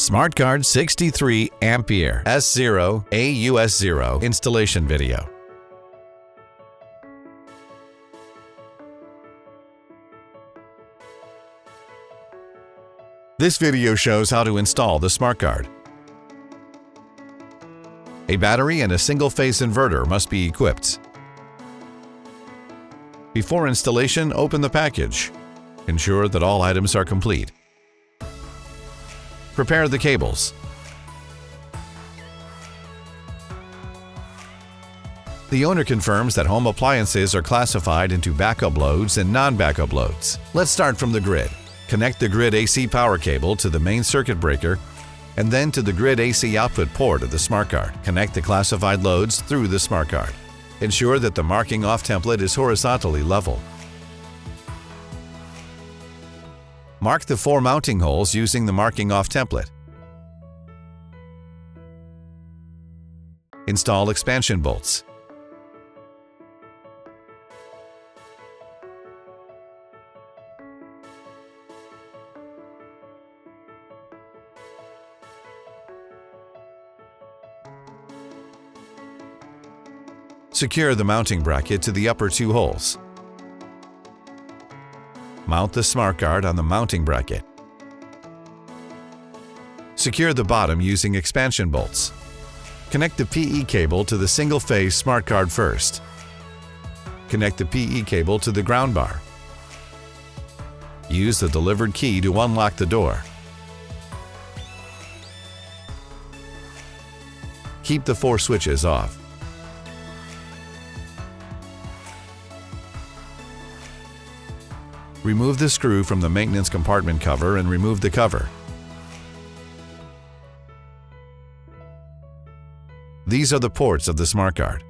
SmartGuard 63 Ampere S0 AUS0 installation video. This video shows how to install the SmartGuard. A battery and a single-phase inverter must be equipped. Before installation, open the package. Ensure that all items are complete. Prepare the cables. The owner confirms that home appliances are classified into backup loads and non-backup loads. Let's start from the grid. Connect the grid AC power cable to the main circuit breaker and then to the grid AC output port of the SmartGuard. Connect the classified loads through the SmartGuard. Ensure that the marking off template is horizontally level. Mark the 4 mounting holes using the marking off template. Install expansion bolts. Secure the mounting bracket to the upper 2 holes. Mount the SmartGuard on the mounting bracket. Secure the bottom using expansion bolts. Connect the PE cable to the single-phase SmartGuard first. Connect the PE cable to the ground bar. Use the delivered key to unlock the door. Keep the 4 switches off. Remove the screw from the maintenance compartment cover and remove the cover. These are the ports of the SmartGuard.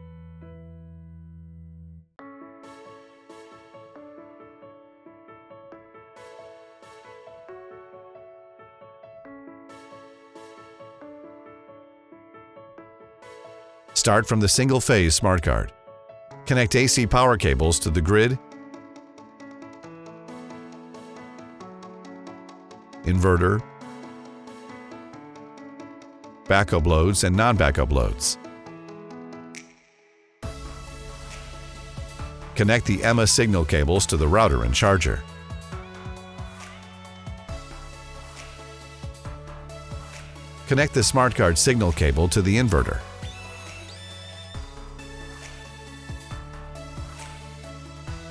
Start from the single-phase SmartGuard. Connect AC power cables to the grid, inverter, backup loads, and non-backup loads. Connect the EMA signal cables to the router and charger. Connect the SmartGuard signal cable to the inverter.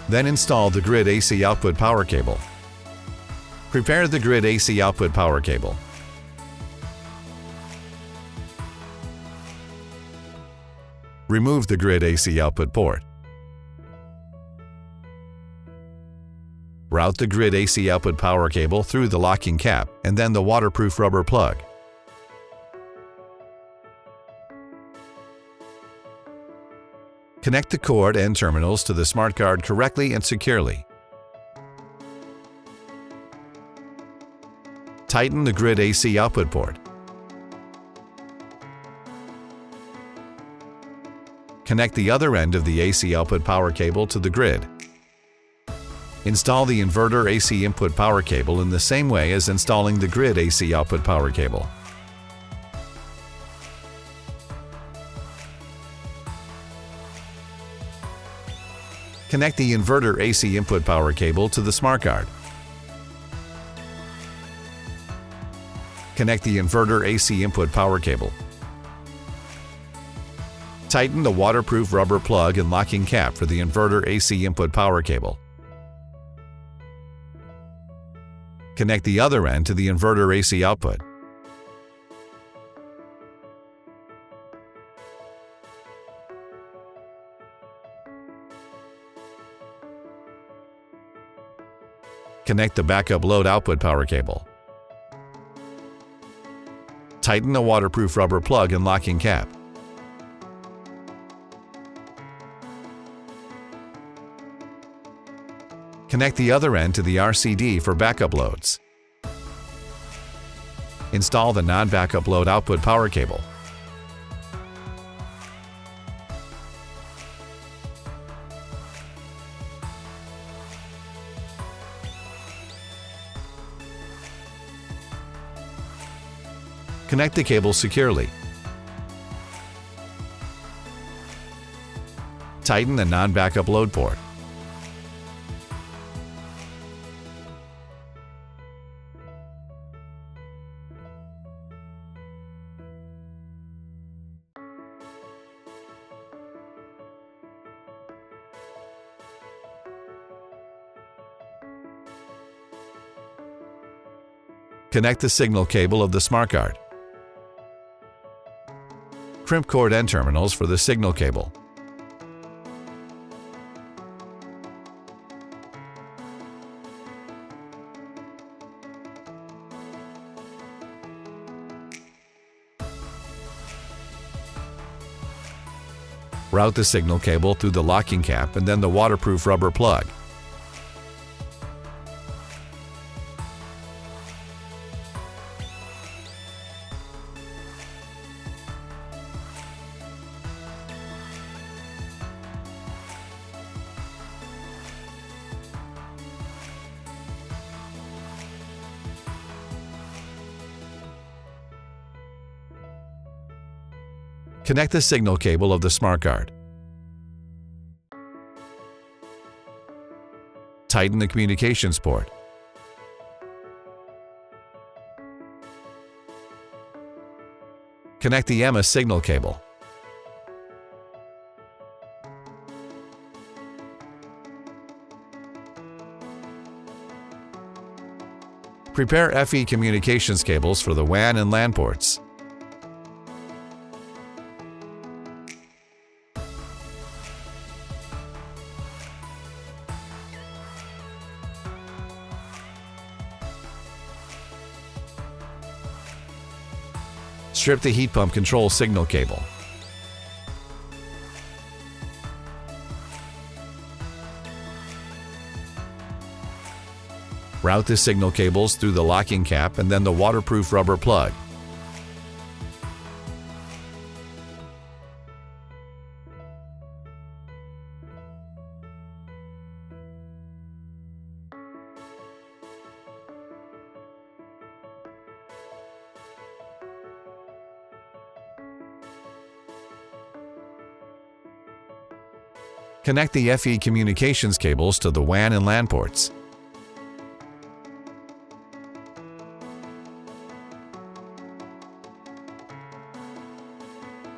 Then install the grid AC output power cable. Prepare the grid AC output power cable. Remove the grid AC output port. Route the grid AC output power cable through the locking cap and then the waterproof rubber plug. Connect the cord and terminals to the SmartGuard correctly and securely. Tighten the grid AC output port. Connect the other end of the AC output power cable to the grid. Install the inverter AC input power cable in the same way as installing the grid AC output power cable. Connect the inverter AC input power cable to the SmartGuard. Connect the inverter AC input power cable. Tighten the waterproof rubber plug and locking cap for the inverter AC input power cable. Connect the other end to the inverter AC output. Connect the backup load output power cable. Tighten the waterproof rubber plug and locking cap. Connect the other end to the RCD for backup loads. Install the non-backup load output power cable. Connect the cable securely. Tighten the non-backup load port. Connect the signal cable of the SmartGuard. Crimp cord end terminals for the signal cable. Route the signal cable through the locking cap and then the waterproof rubber plug. Connect the signal cable of the SmartGuard. Tighten the communications port. Connect the EMA signal cable. Prepare FE communications cables for the WAN and LAN ports. Strip the heat pump control signal cable. Route the signal cables through the locking cap and then the waterproof rubber plug. Connect the FE communications cables to the WAN and LAN ports.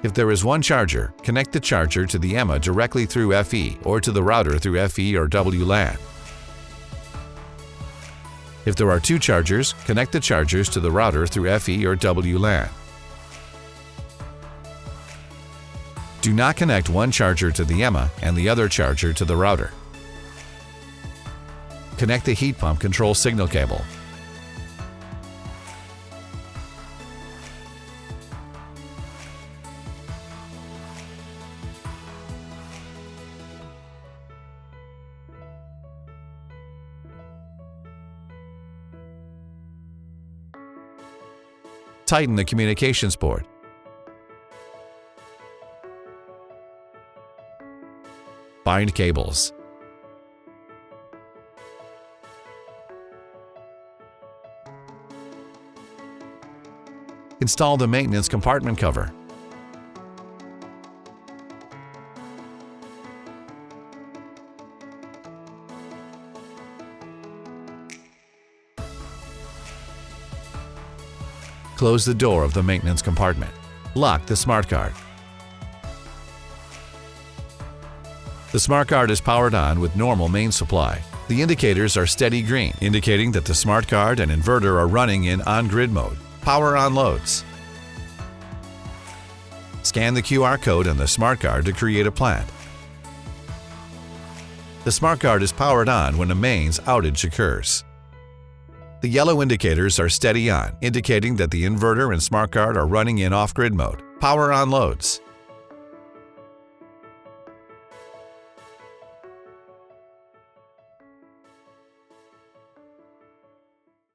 If there is one charger, connect the charger to the EMA directly through FE or to the router through FE or WLAN. If there are two chargers, connect the chargers to the router through FE or WLAN. Do not connect one charger to the EMA and the other charger to the router. Connect the heat pump control signal cable. Tighten the communications port. Bind cables. Install the maintenance compartment cover. Close the door of the maintenance compartment. Lock the SmartGuard. The SmartGuard is powered on with normal main supply. The indicators are steady green, indicating that the SmartGuard and inverter are running in on-grid mode. Power on loads. Scan the QR code on the SmartGuard to create a plant. The SmartGuard is powered on when a mains outage occurs. The yellow indicators are steady on, indicating that the inverter and SmartGuard are running in off-grid mode. Power on loads.